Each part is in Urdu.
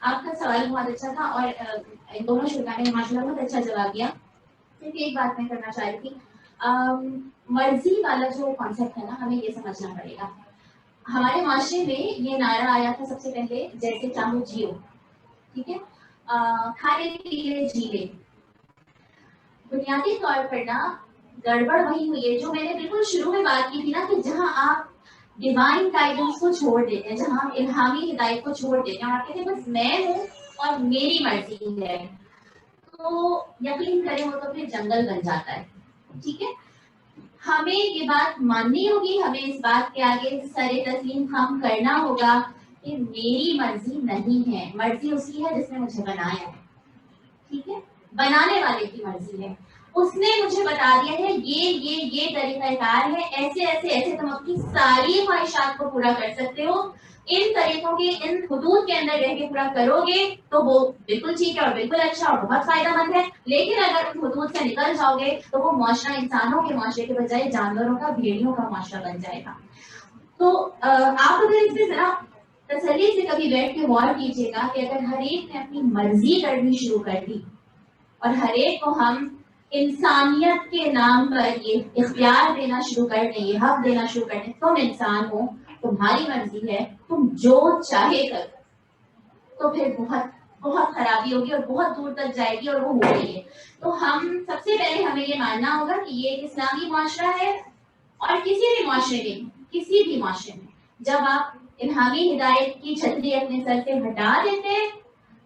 آپ کا سوال بہت اچھا تھا اور ان دونوں شرکا نے ماشاء اللہ بہت اچھا جواب دیا. صرف ایک بات میں کرنا چاہ رہی تھی, مرضی والا جو کانسیپٹ ہے نا, ہمیں یہ سمجھنا پڑے گا. ہمارے معاشرے میں یہ نعرہ آیا تھا سب سے پہلے, جیسے چاہو جیو, ٹھیک ہے, کھانے پینے جیوے. بنیادی طور پر نا گڑبڑ وہی ہوئی ہے جو میں نے بالکل شروع میں بات کی تھی نا, کہ جہاں آپ ڈیوائن گائیڈنس کو چھوڑ دیتے ہیں, جہاں آپ الہامی ہدایت کو چھوڑ دیتے ہیں اور آپ کہتے ہیں بس میں ہوں اور میری مرضی ہے, تو یقین کریں وہ تو پھر جنگل بن جاتا ہے. ٹھیک ہے, ہمیں یہ بات ماننی ہوگی, ہمیں اس بات کے آگے سر تسلیم خم کرنا ہوگا کہ میری مرضی نہیں ہے, مرضی اس کی ہے جس نے مجھے بنایا ہے. ٹھیک ہے, بنانے والے کی مرضی ہے, اس نے مجھے بتا دیا ہے یہ طریقہ کار ہے, ایسے ایسے ایسے تم اپنی ساری خواہشات کو پورا کر سکتے ہو, ان طریقوں کے ان حدود کے اندر رہ کے پورا کرو گے تو وہ بالکل ٹھیک ہے اور بالکل اچھا اور بہت فائدہ مند ہے. لیکن اگر ان حدود سے نکل جاؤ گے تو وہ معاشرہ انسانوں کے معاشرے کے بجائے جانوروں کا, بھیڑیوں کا معاشرہ بن جائے گا. تو آپ اگر اس سے ذرا تسلی سے کبھی بیٹھ کے غور کیجیے گا کہ اگر ہر ایک نے اپنی مرضی کرنی شروع کر دی اور ہر ایک کو ہم انسانیت کے نام پر یہ اختیار دینا شروع کر دیں, یہ حق دینا شروع کر دیں, تم انسان ہو, تمہاری مرضی ہے, تم جو چاہے کر, تو پھر بہت بہت خرابی ہوگی اور بہت دور تک جائے گی, اور وہ ہو رہی ہے. تو ہم سب سے پہلے ہمیں یہ ماننا ہوگا کہ یہ ایک اسلامی معاشرہ ہے, اور کسی بھی معاشرے میں جب آپ الہامی ہدایت کی چھتری اپنے سر سے ہٹا دیتے ہیں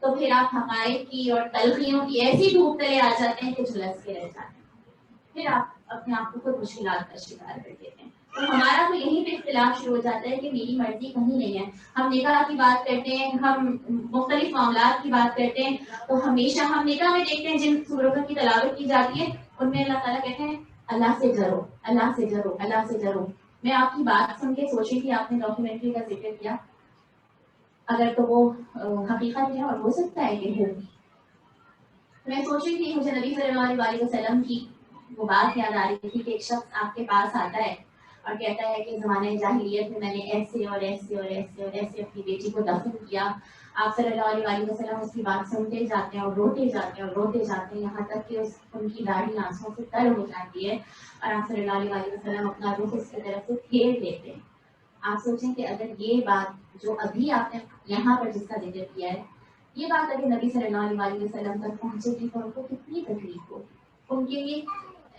تو پھر آپ حقائق کی اور تلخیوں کی ایسی دھوپ تلے آ جاتے ہیں کہ جھلس کے رہ جاتے ہیں, پھر آپ اپنے آپ کو خود مشکلات کا شکار کر دیتے ہیں. تو ہمارا تو یہیں پہ اختلاف شروع ہو جاتا ہے کہ میری مرضی کہیں نہیں ہے. ہم نکاح کی بات کرتے ہیں, ہم مختلف معاملات کی بات کرتے ہیں, تو ہمیشہ ہم نکاح میں دیکھتے ہیں جن صورتوں کی تلاوت کی جاتی ہے ان میں اللہ تعالیٰ کہتے ہیں اللہ سے ڈرو, اللہ سے ڈرو, اللہ سے ڈرو. میں آپ کی بات سن کے سوچی تھی, آپ نے ڈاکیومنٹری کا ذکر کیا, اگر تو وہ حقیقت ہے اور ہو سکتا ہے کہ ہو, میں سوچ رہی تھی مجھے نبی صلی اللہ علیہ وسلم کی وہ بات یاد آ رہی تھی کہ ایک شخص آپ کے پاس آتا ہے اور کہتا ہے کہ زمانے جاہلیت میں میں نے ایسے اور ایسے اور ایسے اور ایسے اپنی بیٹی کو دفن کیا. آپ صلی اللہ علیہ وسلم اس کی بات سنتے جاتے ہیں اور روتے جاتے ہیں اور روتے جاتے ہیں, یہاں تک کہ ان کی داڑھی آنسوں سے تر ہو جاتی ہے, اور آپ صلی اللہ علیہ وسلم اپنا رخ اس کی طرف سے پھیر لیتے ہیں. آپ سوچیں کہ اگر یہ بات جو ابھی آپ نے یہاں پر جس کا ذکر کیا ہے, یہ بات اگر نبی صلی اللہ علیہ وسلم تک پہنچے گی تو ان کو کتنی تکلیف ہوگی. ان کے لیے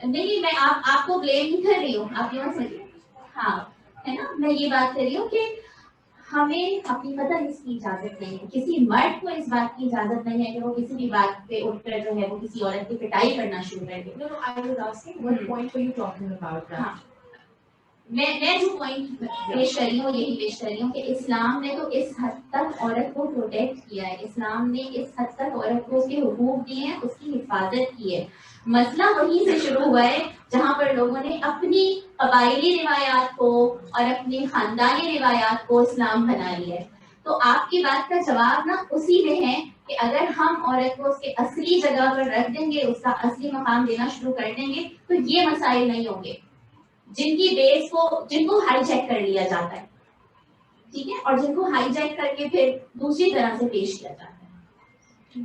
نہیں, میں آپ کو بلیم نہیں کر رہی ہوں, آپ یہ سمجھیے, ہاں ہے نا, میں یہ بات کر رہی ہوں کہ ہمیں اپنی قدر اس کی اجازت نہیں ہے, کسی مرد کو اس بات کی اجازت نہیں ہے کہ وہ کسی بھی بات پہ اٹھ کر جو ہے وہ کسی عورت کی پٹائی کرنا شروع کر دے. ہاں, میں جو پوائنٹ پیش کر رہی ہوں یہی پیش کر رہی ہوں کہ اسلام نے تو اس حد تک عورت کو پروٹیکٹ کیا ہے, اسلام نے اس حد تک عورت کو اس کے حقوق دیے ہیں, اس کی حفاظت کی ہے. مسئلہ وہیں سے شروع ہوا ہے جہاں پر لوگوں نے اپنی قبائلی روایات کو اور اپنی خاندانی روایات کو اسلام بنا لیا ہے. تو آپ کی بات کا جواب نا اسی میں ہے کہ اگر ہم عورت کو اس کے اصلی جگہ پر رکھ دیں گے, اس کا اصلی مقام دینا شروع کر دیں گے, تو یہ مسائل نہیں ہوں گے جن کو ہائی جیک کر لیا جاتا ہے, ٹھیک ہے, اور جن کو ہائی جیک کر کے پھر دوسری طرح سے پیش کیا جاتا ہے.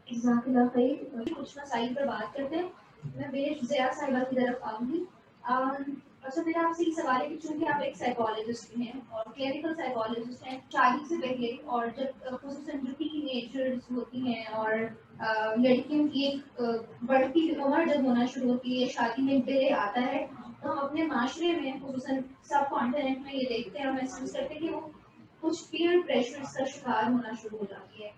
جزاک اللہ خیر. کچھ مسائل پر بات کرتے ہیں. میں بے ضیاء صاحبہ کی طرف آؤں گی. اچھا, میرا آپ سے یہ سوال ہے کہ چونکہ آپ ایک سائیکالوجسٹ ہیں اور کلینکل سائیکالوجسٹ ہیں, شادی سے پہلے اور جب خصوصاً جو ٹین ایجرز ہوتی ہیں اور لڑکیوں کی ایک بڑھتی عمر جب ہونا شروع ہوتی ہے, شادی میں ڈیلے آتا ہے, تو ہم اپنے معاشرے میں خصوصاً سب کانٹیننٹ میں یہ دیکھتے ہیں اور محسوس کرتے ہیں کہ وہ کچھ پیئر پریشرز کا شکار ہونا شروع ہو جاتی ہے.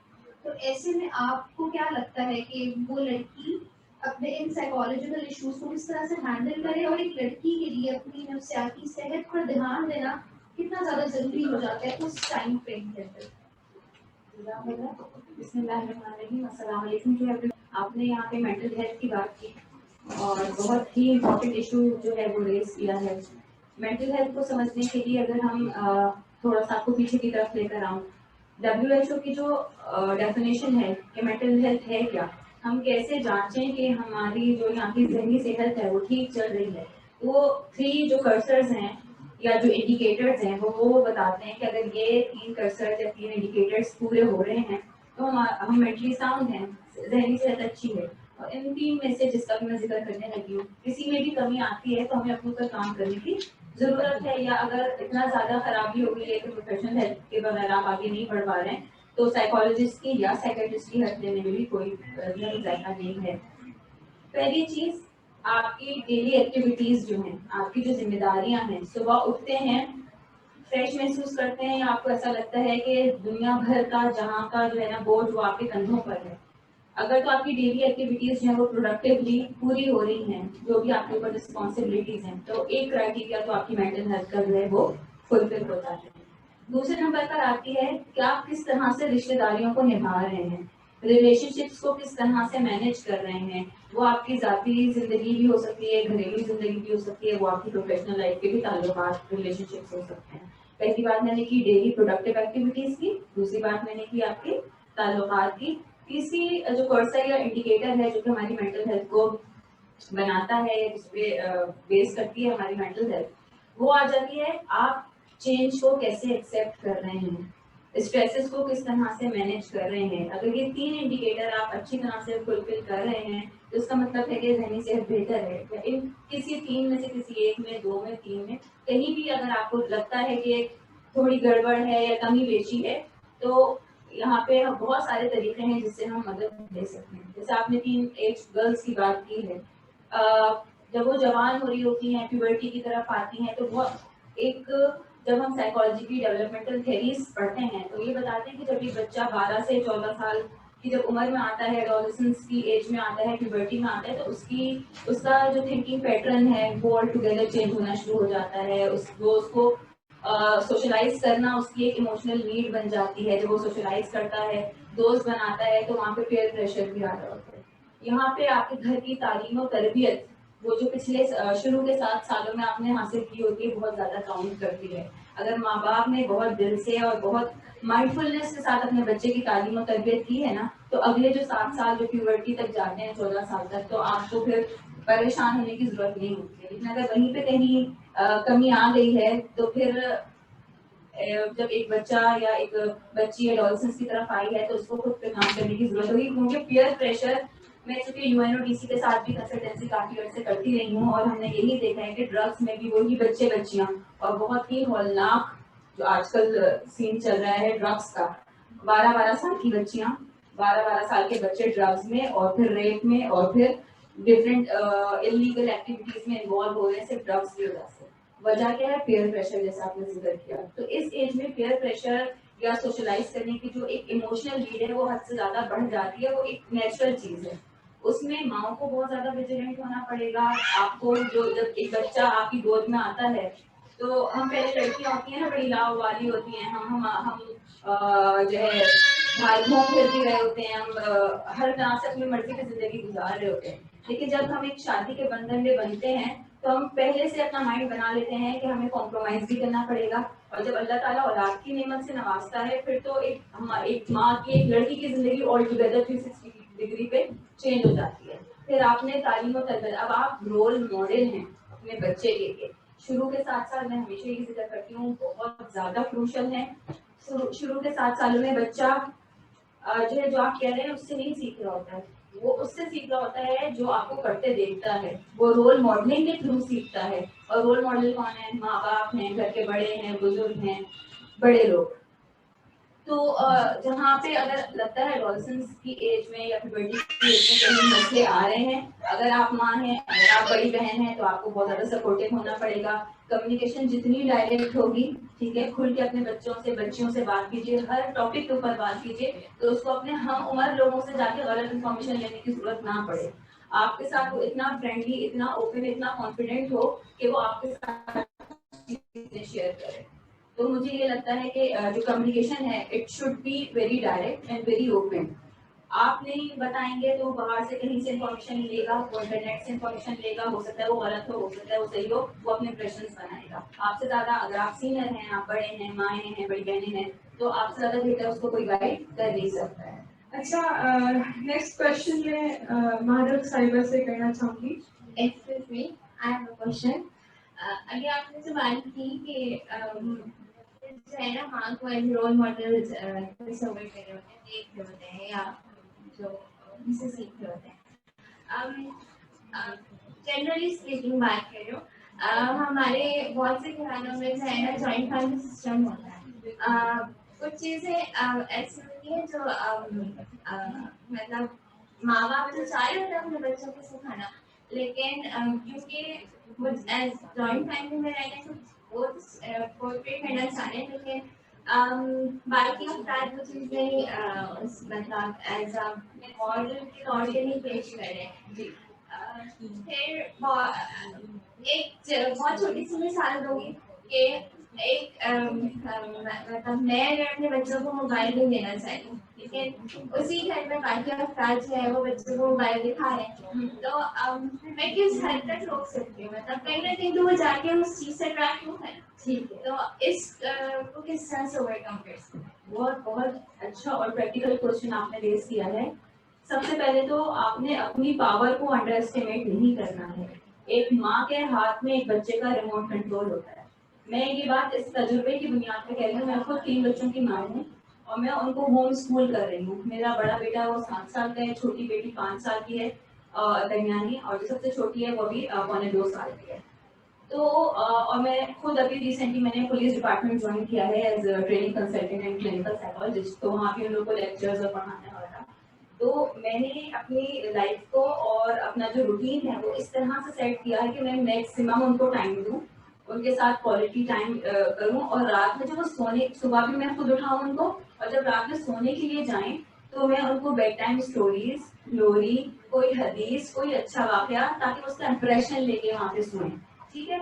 تو ایسے میں آپ کو کیا لگتا ہے کہ وہ لڑکی اپنے ان سائیکالوجیکل ایشوز کو کس طرح سے ہینڈل کرے, اور ایک لڑکی کے لیے اپنی نفسیاتی صحت پر دھیان دینا کتنا زیادہ ضروری ہو جاتا ہے اس ٹائم فریم کے اندر؟ بسم اللہ الرحمن الرحیم. السلام علیکم. آپ نے یہاں پہ مینٹل ہیلتھ کی بات کی اور بہت ہی امپورٹنٹ ایشو جو ہے وہ ریز کیا ہے. مینٹل ہیلتھ کو سمجھنے کے لیے اگر ہم تھوڑا سا آپ کو پیچھے کی طرف لے کر آؤں, WHO کی جو ڈیفینیشن ہے کہ مینٹل ہیلتھ ہے کیا, ہم کیسے جانچیں کہ ہماری جو یہاں کی ذہنی صحت ہے وہ ٹھیک چل رہی ہے, وہ 3 جو کرسرز ہیں یا جو انڈیکیٹرز ہیں وہ بتاتے ہیں کہ اگر یہ 3 کرسرز یا 3 انڈیکیٹرز پورے ہو رہے ہیں تو ہم مینٹلی ساؤنڈ ہیں, ذہنی صحت اچھی ہے. اور ان 3 میں سے جس کا بھی میں ذکر کرنے لگی ہوں, کسی میں بھی کمی آتی ہے تو ہمیں اپنے اوپر کام کرنے کی ضرورت ہے. یا اگر اتنا زیادہ خرابی ہوگی ہے کہ پروفیشنل ہیلپ کے بغیر آپ آگے نہیں بڑھ پا رہے ہیں, تو سائیکالوجسٹ کی یا سائیکیٹرسٹ کی ہیلپ لینے میں بھی کوئی ذائقہ نہیں ہے. پہلی چیز, آپ کی ڈیلی ایکٹیویٹیز جو ہیں, آپ کی جو ذمہ داریاں ہیں, صبح اٹھتے ہیں فریش محسوس کرتے ہیں, یا آپ کو ایسا لگتا ہے کہ دنیا بھر کا جہاں کا جو ہے نا بوجھ وہ آپ کے کندھوں پر ہے. اگر تو آپ کی ڈیلی ایکٹیویٹیز جو ہیں وہ پروڈکٹیولی پوری ہو رہی ہیں, جو بھی آپ کے اوپر رسپانسبلٹیز ہیں, تو ایک کرائٹیریا تو آپ کی مینٹل ہیلتھ کا جو ہے وہ فلفل ہوتا ہے. دوسرے نمبر پر آتی ہے کہ آپ کس طرح سے رشتے داریوں کو نبھا رہے ہیں, ریلیشن شپس کو کس طرح سے مینیج کر رہے ہیں. وہ آپ کی ذاتی زندگی بھی ہو سکتی ہے, گھریلو زندگی بھی ہو سکتی ہے, وہ آپ کی پروفیشنل لائف کے بھی تعلقات ریلیشن شپس ہو سکتے ہیں. پہلی بات میں نے کی ڈیلی پروڈکٹیو ایکٹیویٹیز کی, دوسری بات میں نے کی آپ کے تعلقات کی, تیسری جو کرسر یا انڈیکیٹر ہے جو کہ ہماری مینٹل ہیلتھ کو بناتا ہے, اس پہ بیس کرتی ہے ہماری مینٹل ہیلتھ, وہ آ جاتی ہے آپ چینج کو کیسے ایکسیپٹ کر رہے ہیں, اسٹریسز کو کس طرح سے مینیج کر رہے ہیں. اگر یہ 3 انڈیکیٹر آپ اچھی طرح سے فلفل کر رہے ہیں تو اس کا مطلب ہے کہ ذہنی صحت بہتر ہے. ان کسی 3 میں سے کسی ایک میں, 2 میں, 3 میں کہیں بھی اگر آپ کو لگتا ہے کہ تھوڑی گڑبڑ ہے یا کمی بیشی ہے, تو یہاں پہ بہت سارے طریقے ہیں جس سے ہم مدد لے سکتے ہیں. جیسے آپ نے 3 ایج گرلس کی بات کی ہے, جب وہ جوان ہو رہی ہوتی ہیں, پیوبرٹی کی طرف آتی ہیں, تو وہ ایک, جب ہم سائیکالوجی کی ڈیولپمنٹل تھیریز پڑھتے ہیں تو یہ بتاتے ہیں کہ جب ایک بچہ 12 سے 14 سال کی جب عمر میں آتا ہے, ایڈولسنس کی ایج میں آتا ہے, پیوبرٹی میں آتا ہے, تو اس کا جو تھنکنگ پیٹرن ہے وہ آل ٹوگیدر چینج ہونا شروع ہو جاتا ہے. اس کو سوشلائز کرنا اس کی ایک ایموشنل نیڈ بن جاتی ہے. جب وہ سوشلائز کرتا ہے, دوست بناتا ہے, تو وہاں پہ پیئر پریشر بھی آ رہا ہوتا ہے. یہاں پہ آپ کے گھر کی تعلیم و تربیت, وہ جو پچھلے شروع کے 7 سالوں میں آپ نے حاصل کی ہوتی ہے, بہت زیادہ کاؤنٹ کرتی ہے. اگر ماں باپ نے بہت دل سے اور بہت مائنڈفلنس کے ساتھ اپنے بچے کی تعلیم و تربیت کی ہے نا, تو اگلے جو 7 سال جو پیوبرٹی تک جاتے ہیں, 14 سال تک, تو آپ کو پھر پریشان ہونے کی ضرورت نہیں ہوتی ہے. لیکن اگر وہیں پہ کہیں کمی آ گئی ہے, تو پھر جب ایک بچہ یا ایک بچی ایڈولسنس کی طرف آئی ہے, تو اس کو خود پہ کام کرنے کی ضرورت ہوگی. کیونکہ پیئر پریشر, میں چونکہ UNODC کے ساتھ بھی کنسلٹنسی کافی عرصے کرتی رہی ہوں, اور ہم نے یہی دیکھا ہے کہ ڈرگس میں بھی وہی بچے بچیاں, اور بہت ہی ہولناک جو آج کل سین چل رہا ہے ڈرگس کا, 12 سال کی بچیاں, 12 سال کے بچے ڈرگس میں, اور پھر ریپ میں, اور پھر ڈفرینٹ انلیگل ایکٹیویٹیز میں انوالو ہو رہے ہیں صرف ڈرگس کی وجہ سے. وجہ کیا ہے؟ پیئر پریشر, جیسا آپ نے ذکر کیا. تو اس ایج میں پیئر پریشر یا سوشلائز کرنے کی جو ایک ایموشنل نیڈ ہے وہ حد سے زیادہ بڑھ جاتی ہے. وہ ایک نیچرل چیز ہے. اس میں ماؤں کو بہت زیادہ ویجیلنٹ ہونا پڑے گا. آپ کو جو جب ایک بچہ آپ کی گود میں آتا ہے, تو ہم پہلے لڑکیاں ہوتی ہیں نا, بڑی لاؤ والی ہوتی ہیں, ہم جو ہے باہر گھوم پھر بھی رہے ہوتے ہیں, ہم ہر طرح سے اپنی مرضی کی زندگی گزار رہے ہوتے ہیں. لیکن جب ہم ایک شادی کے بندھن میں بنتے ہیں, تو ہم پہلے سے اپنا مائنڈ بنا لیتے ہیں کہ ہمیں کمپرومائز بھی کرنا پڑے گا. اور جب اللہ تعالیٰ اولاد کی نعمت سے نوازتا ہے, پھر تو ایک ماں کی, ایک لڑکی کی زندگی آل ٹوگیدر 360 ڈگری پہ چینج ہو جاتی ہے. پھر آپ نے تعلیم و تربیت, اب آپ رول ماڈل ہیں اپنے بچے کے لیے. شروع کے 7 سال میں ہمیشہ یہ ذکر کرتی ہوں بہت زیادہ کروشل ہے. شروع کے 7 سالوں میں بچہ جو ہے, جو آپ کہہ رہے ہیں اس سے نہیں سیکھ رہا ہوتا ہے, وہ اس سے سیکھ رہا ہوتا ہے جو آپ کو کرتے دیکھتا ہے. وہ رول ماڈلنگ کے تھرو سیکھتا ہے. اور رول ماڈل کون ہے؟ ماں باپ ہیں, گھر کے بڑے ہیں, بزرگ ہیں, بڑے لوگ. تو جہاں پہ اگر لگتا ہے ایڈولسنس کی ایج میں یا پیوبرٹی کی ایج میں کہیں مسئلے آ رہے ہیں, اگر آپ ماں ہیں, اگر آپ بڑی بہن ہیں, تو آپ کو بہت زیادہ سپورٹیو ہونا پڑے گا. کمیونیکیشن جتنی ڈائریکٹ ہوگی, ٹھیک ہے, کھل کے اپنے بچوں سے, بچیوں سے بات کیجیے, ہر ٹاپک کے اوپر بات کیجیے, تو اس کو اپنے ہم عمر لوگوں سے جا کے غلط انفارمیشن لینے کی ضرورت نہ پڑے. آپ کے ساتھ وہ اتنا فرینڈلی, اتنا اوپن, اتنا کانفیڈنٹ ہو کہ وہ آپ کے ساتھ شیئر کرے. تو مجھے یہ لگتا ہے کہ جو کمیونیکیشن ہے, it should be very direct and very open. آپ نہیں بتائیں گے تو باہر سے کہیں سے انفارمیشن لے گا, وہ انٹرنیٹ سے انفارمیشن لے گا, ہو سکتا ہے وہ غلط ہو سکتا ہے وہ صحیح ہو, وہ اپنے امپریشنس بنائے گا. آپ سے زیادہ اگر آپ سینئر ہیں, آپ بڑے ہیں, مائیں ہیں, بڑی بہنیں ہیں, تو آپ سے زیادہ بہتر اس کو کوئی گائڈ کر نہیں سکتا ہے. اچھا, نیکسٹ کوشچن میں مہادر صاحبہ سے کہنا چاہوں گی. Excuse me, I have a question. ابھی آپ نے جو بات کی کہ جو ہے نا ماں کو ایز رول ماڈل تصور کرے ہوتے ہیں, دیکھ رہے ہوتے ہیں, یا جو ان سے سیکھتے ہوتے ہیں. جنرلی اسپیکنگ بات کر رہی ہوں, ہمارے بہت سے گھرانوں میں جو ہے نا جوائنٹ فیملی سسٹم ہوتا ہے. کچھ چیزیں ایسی ہوتی ہیں جو مطلب ماں باپ تو چاہے ہوتے ہیں اپنے بچوں کو سکھانا, لیکن کیونکہ کچھ جوائنٹ فیملی میں رہنے کو پورٹریٹ کرنا چاہ رہے ہیں, لیکن باقی افراد وہ چیز نہیں مطلب ایز اے ماڈل کے طور پہ نہیں پیش کر رہے ہیں. پھر ایک بہت چھوٹی سی مثال دوں گی کہ ایک مطلب میں اگر اپنے بچوں کو موبائل نہیں دینا چاہتی ہوں, لیکن اسی گھر میں باقی افراد جو ہے وہ بچوں کو موبائل دکھا رہے ہیں, تو میں کس حد تک روک سکتی ہوں, مطلب کہیں نہ کہیں تو وہ جا کے اس چیز سے ٹریک کیوں ہے. ٹھیک ہے, تو اس کو کس طرح سے اوور کم کر سکتے ہیں. بہت اچھا اور پریکٹیکل کوشچن آپ نے ریز کیا ہے. سب سے پہلے تو آپ نے اپنی پاور کو انڈر اسٹیمیٹ نہیں کرنا ہے. ایک ماں کے ہاتھ میں ایک بچے کا ریموٹ کنٹرول ہوتا ہے. میں یہ بات اس تجربے کی بنیاد پہ کہہ رہی ہوں. میں خود 3 بچوں کی ماں ہوں اور میں ان کو ہوم اسکول کر رہی ہوں. میرا بڑا بیٹا وہ 7 سال کا ہے, چھوٹی بیٹی 5 سال کی ہے درمیانی, اور جو سب سے چھوٹی ہے وہ بھی 1.25 سال کی ہے. تو اور میں خود ابھی ریسنٹلی میں نے پولیس ڈپارٹمنٹ جوائن کیا ہے as training consultant and clinical psychologist. تو وہاں پہ ان لوگوں کو لیکچرز اور پڑھانے والا. تو میں نے اپنی لائف کو اور اپنا جو روٹین ہے وہ اس طرح سے سیٹ کیا ہے کہ میں میکسیمم ان کو ٹائم دوں, ان کے ساتھ کوالٹی ٹائم کروں, اور رات میں جب وہ سونے, صبح بھی میں خود اٹھاؤں ان کو, اور جب رات میں سونے کے لیے جائیں تو میں ان کو بیڈ ٹائم اسٹوریز, لوری, کوئی حدیث, کوئی اچھا واقعہ, تاکہ اس کا امپریشن لے کے وہاں پہ سنیں. ٹھیک ہے.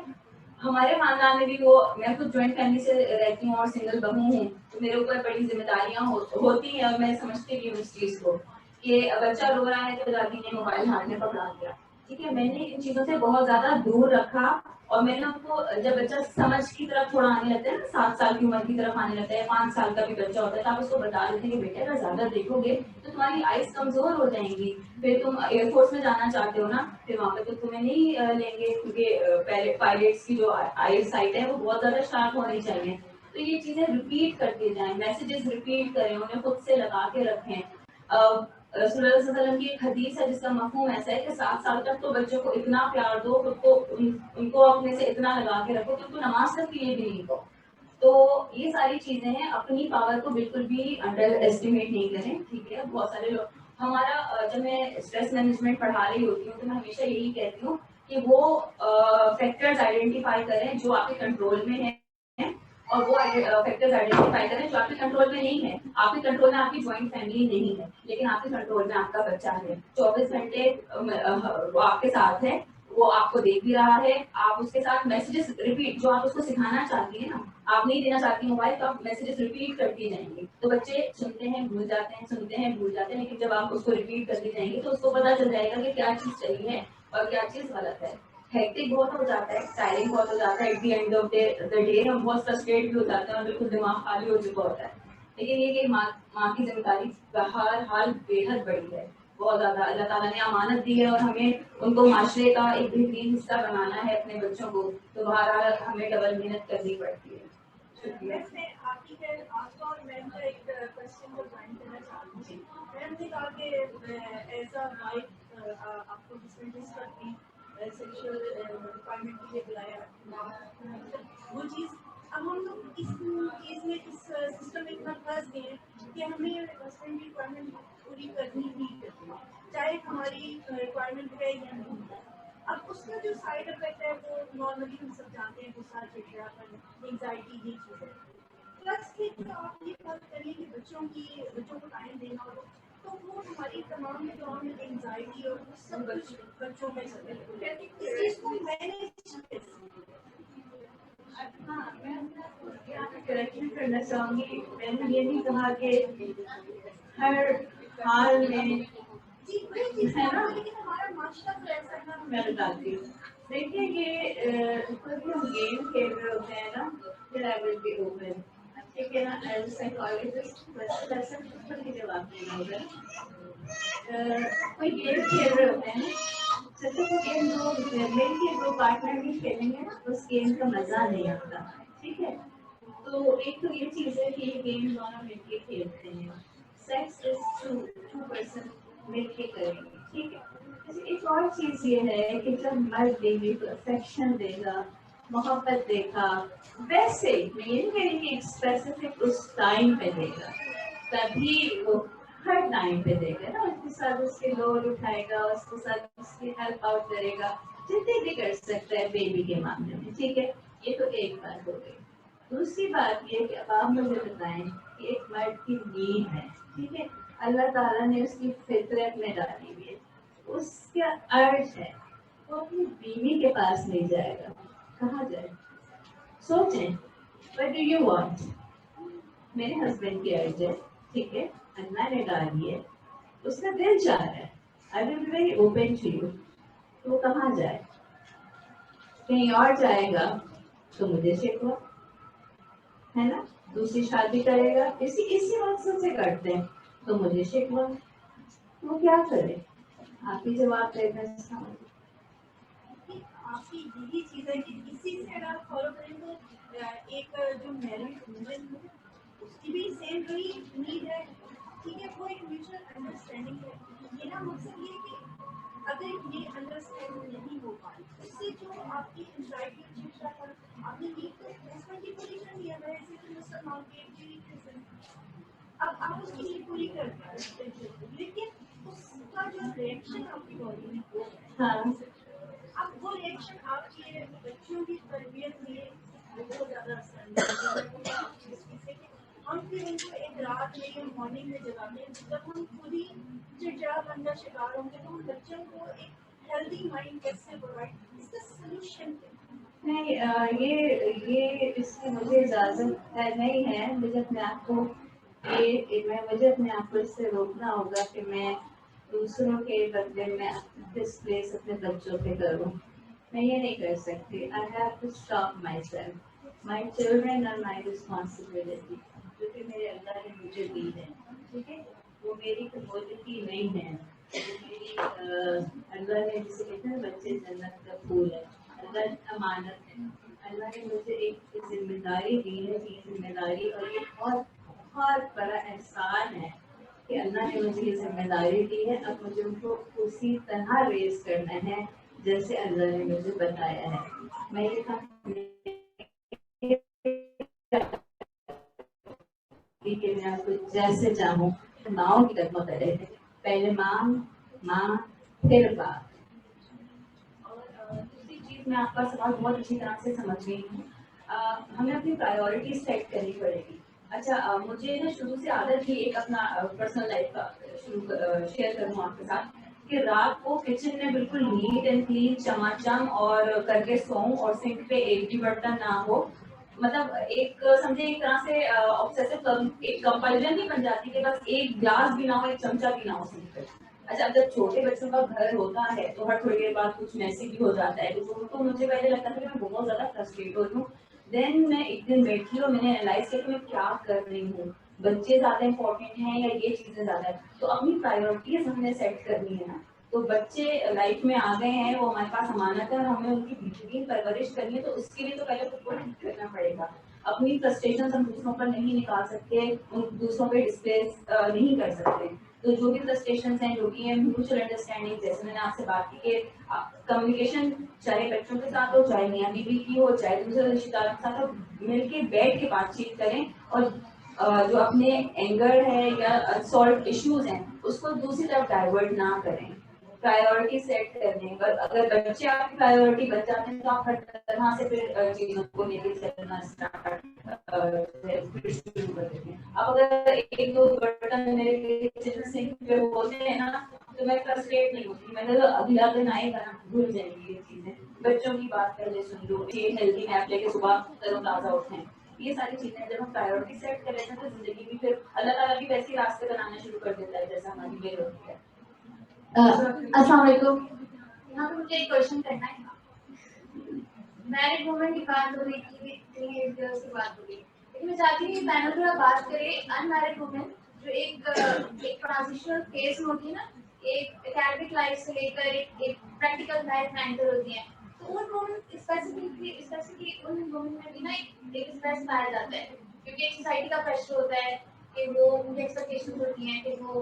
ہمارے خاندان میں بھی وہ, میں خود جوائنٹ فیملی سے رہتی ہوں اور سنگل بہو ہوں, تو میرے اوپر بڑی ذمہ داریاں ہوتی ہیں, اور میں سمجھتی بھی ہوں اس چیز کو کہ بچہ رو رہا ہے تو دادی نے موبائل ہاتھ میں پکڑا دیا. ٹھیک ہے. میں نے ان چیزوں سے بہت زیادہ دور رکھا, اور میں نے ان کو جب بچہ سمجھ کی طرف تھوڑا آنے لگتا ہے نا, 7 سال کی عمر کی طرف آنے لگتا ہے, 5 سال کا بھی بچہ ہوتا ہے, تو آپ اس کو بتا دیتے ہیں کہ بیٹے اگر زیادہ دیکھو گے تو تمہاری آئز کمزور ہو جائیں گی, پھر تم ایئر فورس میں جانا چاہتے ہو نا, پھر وہاں پہ تو تمہیں نہیں لیں گے, کیونکہ پائلٹس کی جو آئی سائٹ ہے وہ بہت زیادہ شارپ ہونی چاہیے. تو یہ چیزیں ریپیٹ کرتے جائیں, میسیجز ریپیٹ کریں, انہیں خود سے لگا کے رکھیں. رسول اللہ صلی اللہ علیہ وسلم کی ایک حدیث ہے جس کا مفہوم ایسا ہے کہ 7 سال تک تو بچوں کو اتنا پیار دو, خود کو ان کو اپنے سے اتنا لگا کے رکھو کہ ان کو نماز تک کے لیے بھی نہیں دو. تو یہ ساری چیزیں ہیں, اپنی پاور کو بالکل بھی انڈر ایسٹیمیٹ نہیں کریں. ٹھیک ہے. بہت سارے لوگ, ہمارا جب میں اسٹریس مینجمنٹ پڑھا رہی ہوتی ہوں تو میں ہمیشہ یہی کہتی ہوں کہ وہ فیکٹرز آئیڈینٹیفائی کریں جو آپ کے کنٹرول میں ہیں, اور وہ فیکٹرز آئیڈینٹیفائی کریں جو آپ کے کنٹرول میں نہیں ہے. آپ کے کنٹرول میں آپ کی جوائنٹ فیملی نہیں ہے, لیکن آپ کے کنٹرول میں آپ کا بچہ ہے, 24 گھنٹے وہ آپ کے ساتھ ہے, وہ آپ کو دیکھ بھی رہا ہے. آپ اس کے ساتھ میسیجز ریپیٹ, جو آپ اس کو سکھانا چاہتی ہیں نا, آپ نہیں دینا چاہتی موبائل, تو آپ میسیجز ریپیٹ کرتی جائیں گی, تو بچے سنتے ہیں بھول جاتے ہیں, سنتے ہیں بھول جاتے ہیں, لیکن جب آپ اس کو ریپیٹ کرتی جائیں گی تو اس کو پتا چل جائے گا کہ کیا چیز صحیح ہے اور کیا چیز غلط ہے. ہیکٹک بہت ہو جاتا ہے, ٹائرنگ بہت ہو جاتا ہے, at the end of the day ہم بہت فرسٹریٹ بھی ہو جاتے ہیں اور بالکل دماغ خالی ہو چکا ہوتا ہے. لیکن یہ کہ ماں کی ذمہ داری بہر حال بے حد بڑی ہے, بہت زیادہ. اللہ تعالیٰ نے امانت دی ہے اور ہمیں ان کو معاشرے کا ایک بہترین حصہ بنانا ہے اپنے بچوں کو, تو بہرحال ہمیں ڈبل محنت کرنی پڑتی ہے. میں آپ کی آپ کا اور میم کا ایک کوشچن کو جوائن کرنا چاہتی ہوں. میم نے کہا کہ ایز اے وائف آپ کو ڈسکس کرتی سیکشل ریکوائرمنٹ کے لیے بلایا, وہ چیز اب ہم لوگ اس چیز میں اس سسٹم میں اتنا پھنس گئے ہیں کہ ہمیں ہسبینڈ کی ریکوائرمنٹ پوری کرنی ہی کرنی ہے, چاہے ہماری ریکوائرمنٹ ہے یا نہیں. اب اس کا جو سائڈ افیکٹ ہے وہ نارملی ہم سب جانتے ہیں, غصہ, چڑچڑاپن, انگزائٹی, یہ چیزیں. پلس کہ جو آپ یہ بات کریے کہ بچوں کو ٹائم دینا ہو, تو وہ ہماری تمام انگزائٹی اور سب کچھ بچوں میں چلے گا. اس چیز کو مینیج ہاں, میں کریکشن کرنا چاہوں گی. میں نے یہ نہیں کہا کہ ہر حال میں ہے نا, لیکن ہمارا معاشرہ تو ایسا ہے نا. میں بتاتی ہوں. دیکھیے یہ ہم گیم کھیل رہے ہوتے ہیں نا, پھر آئی ول بی اوپن. ٹھیک ہے نا, ایز سائیکالوجسٹ جواب دینا ہوگا. کوئی گیم کھیل رہے ہوتے ہیں, جب تک وہ گیم مل کے 2 پارٹنر بھی کھیلیں گے نا, اس گیم کا مزہ نہیں آتا. ٹھیک ہے. تو ایک تو یہ چیز ہے کہ یہ گیم دونوں مل کے کھیلتے ہیں. سیکس از مل کے کریں گے, ٹھیک ہے. ایک اور چیز یہ ہے کہ جب مرد بیوی کو افیکشن دے گا, محبت دے گا, ویسے میں یہ نہیں کہہ رہی کہ اسپیسیفک اس ٹائم پہ دے گا, تبھی وہ ہر ٹائم پہ دے گا نا, اس کے ساتھ اس کے لوڈ اٹھائے گا, اس کے ساتھ اس کی ہیلپ آؤٹ کرے گا, جتنی بھی کر سکتا ہے بیبی کے معاملے میں, ٹھیک ہے. یہ تو ایک بات ہو گئی. دوسری بات یہ کہ اب آپ مجھے بتائیں کہ ایک مرد کی نیڈ ہے, ٹھیک ہے, اللہ تعالیٰ نے اس کی فطرت میں ڈالی ہوئی ہے, اس کا ارج ہے, وہ اپنی بیوی کے پاس نہیں جائے گا, کہاں جائے؟ سوچیں, وٹ ڈو یو وانٹ؟ میرے ہسبینڈ کی ارج ہے, ٹھیک ہے, اللہ نے ڈالی ہے, اس کا دل چاہ رہا ہے, I will be very open to you, تو وہ کہاں جائے؟ کہیں اور جائے گا تو مجھے شکوا ہے نا, دوسری شادی کرے گا, اسی مقصد سے کرتے ہیں تو مجھے شکوا, وہ کیا کرے؟ آپ ہی جواب دے دیں اس کا. آپ کی یہی چیز ہے کہ اسی سے اگر آپ فالو کریں تو ایک جو میرڈ وومن ہے اس کی بھی سیم وہی نیڈ ہے, ٹھیک ہے, وہ ایک میوچل انڈرسٹینڈنگ ہے. میرا مقصد یہ ہے کہ اگر یہ انڈرسٹینڈنگ نہیں ہو پائی اس سے جو آپ کی انزائٹی چڑچڑا کر آپ نے نیڈ تو ہسبینڈ کی پوری کر لیا, ویسے تو مسلمان کے ایک بھی اب آپ اس کی نیڈ پوری کرتے ہیں, لیکن اس کا جو ریئیکشن آپ کی باڈی میں ہو ہاں, اب وہ ریئیکشن آپ کے بچوں کی تربیت میں بہت زیادہ اثر نہیں ہے. ہم پھر ان کو ایک رات میں یا مارننگ میں جگاتے ہیں, جب ہم خود ہی چڑچڑا پن کا شکار ہوں گے تو ہم بچوں کو ایک ہیلدی مائنڈ کیسے پرووائڈ, اس کا سلوشن نہیں, یہ اس کی مجھے اجازت نہیں ہے. مجھے اپنے آپ کو مجھے اپنے آپ کو اس سے روکنا ہوگا کہ میں دوسروں کے بدلے میں ڈسپلیس اپنے بچوں پہ کروں. میں یہ نہیں کر سکتی. I have to stop myself, my children are my responsibility, جو کہ میرے اللہ نے مجھے دی ہے, ٹھیک ہے, وہ میری کموڈٹی نہیں ہے, وہ میری اللہ نے جسے کہتے ہیں بچے جنت کا پھول ہے, اللہ امانت ہے. اللہ نے مجھے ایک ذمہ داری دی ہے, یہ ذمہ داری اور یہ بہت بڑا احسان ہے کہ اللہ نے مجھے یہ ذمہ داری دی ہے. اب مجھے ان کو اسی طرح ریز کرنا ہے جیسے اللہ نے مجھے بتایا ہے. میں یہ کہ میں آپ کو جیسے چاہوں ماؤں کی طرف کرے, پہلے ماں پھر باپ. دوسری چیز میں آپ کا سوال بہت اچھی طرح سے سمجھ گئی ہوں. ہمیں اپنی پرائیورٹی سیٹ کرنی پڑے گی. اچھا, مجھے نا شروع سے عادت تھی ایک اپنا پرسنل لائف کا شیئر کروں آپ کے ساتھ کہ رات کو کچن میں بالکل نیٹ اینڈ کلین چماچم اور کر کے سوؤں اور سنک پہ ایک بھی برتن نہ ہو. مطلب ایک سمجھے ایک طرح سے آبسیسو ایک کمپلژن بھی بن جاتی ہے کہ بس ایک گلاس بھی نہ ہو, ایک چمچہ بھی نہ ہو سنک پہ. اچھا, اب جب چھوٹے بچوں کا گھر ہوتا ہے تو ہر تھوڑی دیر بعد کچھ میسی بھی ہو جاتا ہے, تو مجھے پہلے لگتا تھا کہ میں بہت زیادہ فرسٹریٹ ہوتی ہوں. دین میں ایک دن بیٹھی اور میں نے ریئلائز کیا کہ میں کیا کر رہی ہوں, بچے زیادہ امپورٹنٹ ہیں یا یہ چیزیں زیادہ ہیں. تو اپنی پرائیورٹیز ہم نے سیٹ کرنی ہے نا. تو بچے لائف میں آ گئے ہیں, وہ ہمارے پاس امانت ہے اور ہمیں ان کی بہترین پرورش کرنی ہے, تو اس کے لیے تو پہلے خود کو ٹھیک کرنا پڑے گا. اپنی فرسٹریشن ہم دوسروں پر نہیں نکال سکتے, دوسروں پہ ڈسپلیس نہیں کر سکتے. تو جو بھی فرسٹریشنز ہیں, جو بھی ہیں میوچل انڈرسٹینڈنگ, جیسے میں نے آپ سے بات کی کہ کمیونیکیشن چاہے بچوں کے ساتھ ہو, چاہے میاں بیوی کی ہو, چاہے دوسرے رشتے داروں کے ساتھ ہو, مل کے بیٹھ کے بات چیت کریں اور جو اپنے اینگر ہے یا انسالوڈ ایشوز ہیں اس کو دوسری طرف ڈائیورٹ نہ کریں. پرائیورٹی سیٹ کرنے پر اگر بچے آپ کی پرائیورٹی بن جاتے ہیں تو آپ ہر طرح سے پھر چیزوں کو لے کے چلنا اسٹارٹ شروع کر دیتے ہیں. اب اگر ایک دو برتن میرے کچن سنک پہ ہوتے ہیں نا تو میں فرسٹریٹ نہیں ہوتی, میں نے تو اگلا دن آئے گا نا بھول جائیں گی یہ چیزیں. بچوں کی بات پہلے سن لو, یہ ہیلدی نیپ لے کے صبح تر و تازہ اٹھیں. یہ ساری چیزیں جب ہم پرائیورٹی سیٹ کر لیتے ہیں تو زندگی بھی پھر اللہ تعالیٰ بھی ویسے راستے بنانا شروع کر دیتا ہے جیسا ہماری میل ہوتی ہے. السلام علیکم. یہاں پہ مجھے ایک کوشچن کرنا ہے. میرڈ وومن کی بات ہو رہی تھی, کی بات ہو رہی, لیکن میں چاہتی ہوں کہ پینل تھوڑا بات کرے ان میرڈ وومن جو ایک ٹرانزیشنل فیز میں ہوتی ہے نا, ایک اکیڈمک لائف سے لے کر ایک پریکٹیکل لائف میں انٹر ہوتی ہیں. تو ان وومن اسپیسیفکلی ان وومن میں بھی نا ایک اسٹریس پایا جاتا ہے, کیونکہ ایک سوسائٹی کا پریشر ہوتا ہے کہ وہ ان کی ایکسپیکٹیشنز ہوتی ہیں کہ وہ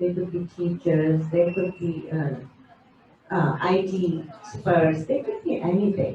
they could be teachers, they could be IT experts, they could be anything,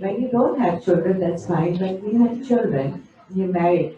when you don't have children that's fine, when you have children you married,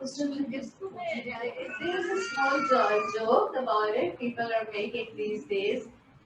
There's a small joke about it people are making these days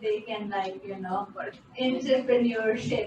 they can like you know entrepreneurship,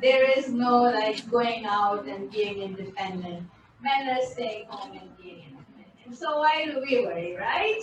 there is no like going out and being independent, men are staying home and being independent, so why do we worry, right?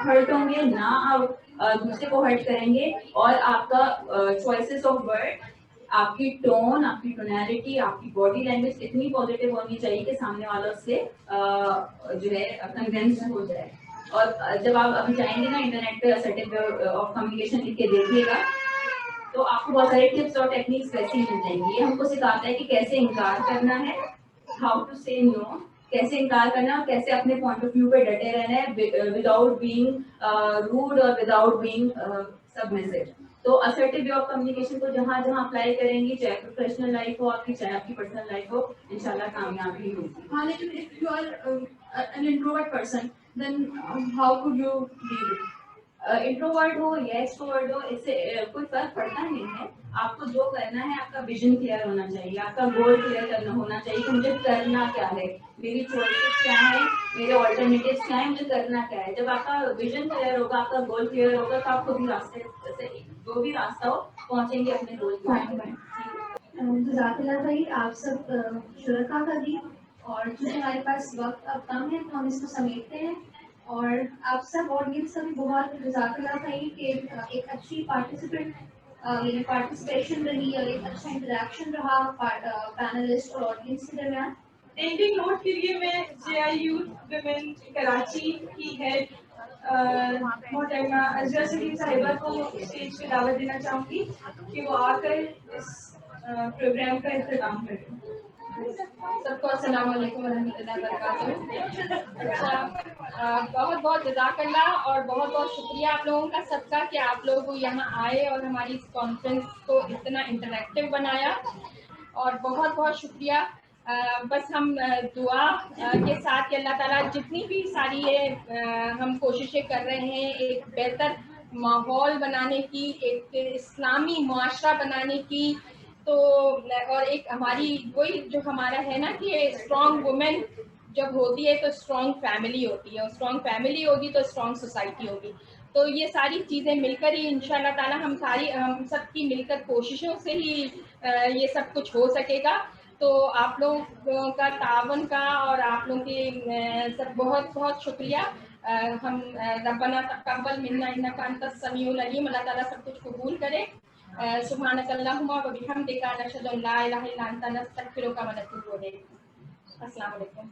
آپ ہرٹ ہوں گے نہ آپ دوسرے کو ہرٹ کریں گے, اور آپ کا چوائسیز آف ورڈ, آپ کی ٹون, آپ کی ٹونیلٹی, آپ کی باڈی لینگویج اتنی پازیٹیو ہونی چاہیے کہ سامنے والا اس سے جو ہے کنوینس ہو جائے. اور جب آپ ابھی جائیں گے نا انٹرنیٹ پہ assertive آف کمیونیکیشن لکھ کے دیکھیے گا, تو آپ کو بہت سارے ٹپس اور ٹیکنیکس ویسے ہی مل جائیں گے. یہ ہم کو سکھاتا ہے کہ کیسے انکار کرنا ہے, ہاؤ ٹو سے نو, کیسے انکار کرنا اور کیسے اپنے پوائنٹ آف ویو پہ ڈٹے رہنا ہے وداؤٹ بینگ روڈ اور وداؤٹ بینگ سبمسو. تو assertive way of communication کو جہاں جہاں اپلائی کریں گی, چاہے پروفیشنل لائف ہو آپ کی, چاہے آپ کی پرسنل لائف ہو, انشاءاللہ کامیابی ہوگی. ہاں لیکن if you are an introvert person, then how could you deal with it? Introvert ہو یا ایکسٹروورٹ ہو, اس سے کوئی فرق پڑتا نہیں ہے. آپ کو جو کرنا ہے, آپ کا ویژن کلیئر ہونا چاہیے, آپ کا گول کلیئر کرنا ہونا چاہیے کہ مجھے کرنا کیا ہے, میری چوائسیز کیا ہے, میرے آلٹرنیٹیوز کیا ہے, مجھے کرنا کیا ہے. جب آپ کا ویژن کلیئر ہوگا, آپ کا گول کلیئر ہوگا, تو آپ کو بھی راستے سے جو بھی راستہ ہو پہنچیں گے اپنے گول کی. جزاک اللہ خیر. آپ سب شرکا کا بھی, اور چونکہ ہمارے پاس وقت اب کم ہے تو ہم اس کو سمیٹتے ہیں. اور آپ سب آڈینس کا بھی بہت جزاک اللہ خیر کہ ایک اچھی یعنی پارٹیسپیشن رہی اور ایک اچھا انٹریکشن رہا پینلسٹ اور آڈینس کے درمیان. اینڈنگ نوٹ کے لیے میں JIU ویمن کراچی کی ہیڈ محترمہ ازرا سلیم صاحبہ کو اسٹیج پہ دعوت دینا چاہوں گی کہ وہ آ کر اس پروگرام کا اختتام کریں. سب کو السلام علیکم ورحمۃ اللہ وبرکاتہ. بہت بہت جزاک اللہ اور بہت بہت شکریہ آپ لوگوں کا سب کا کہ آپ لوگ یہاں آئے اور ہماری اس کانفرنس کو اتنا انٹریکٹیو بنایا, اور بہت بہت شکریہ. بس ہم دعا کے ساتھ کہ اللہ تعالیٰ جتنی بھی ساری ہم کوششیں کر رہے ہیں ایک بہتر ماحول بنانے کی, ایک اسلامی معاشرہ بنانے کی, تو اور ایک ہماری وہی جو ہمارا ہے نا کہ اسٹرانگ وومن جب ہوتی ہے تو اسٹرانگ فیملی ہوتی ہے, اور اسٹرانگ فیملی ہوگی تو اسٹرانگ سوسائٹی ہوگی. تو یہ ساری چیزیں مل کر ہی انشاءاللہ تعالیٰ ہم سب کی مل کر کوششوں سے ہی یہ سب کچھ ہو سکے گا. تو آپ لوگوں کا تعاون کا اور آپ لوگوں کی سب بہت بہت شکریہ. ہم ربنا تقبل منا انک انت السمیع العلیم, اللہ تعالیٰ سب کچھ قبول کرے. سبحانک اللہم و بحمدک نشہد ان لا الہ الا انت نستغفرک و نتوب الیک. السلام علیکم.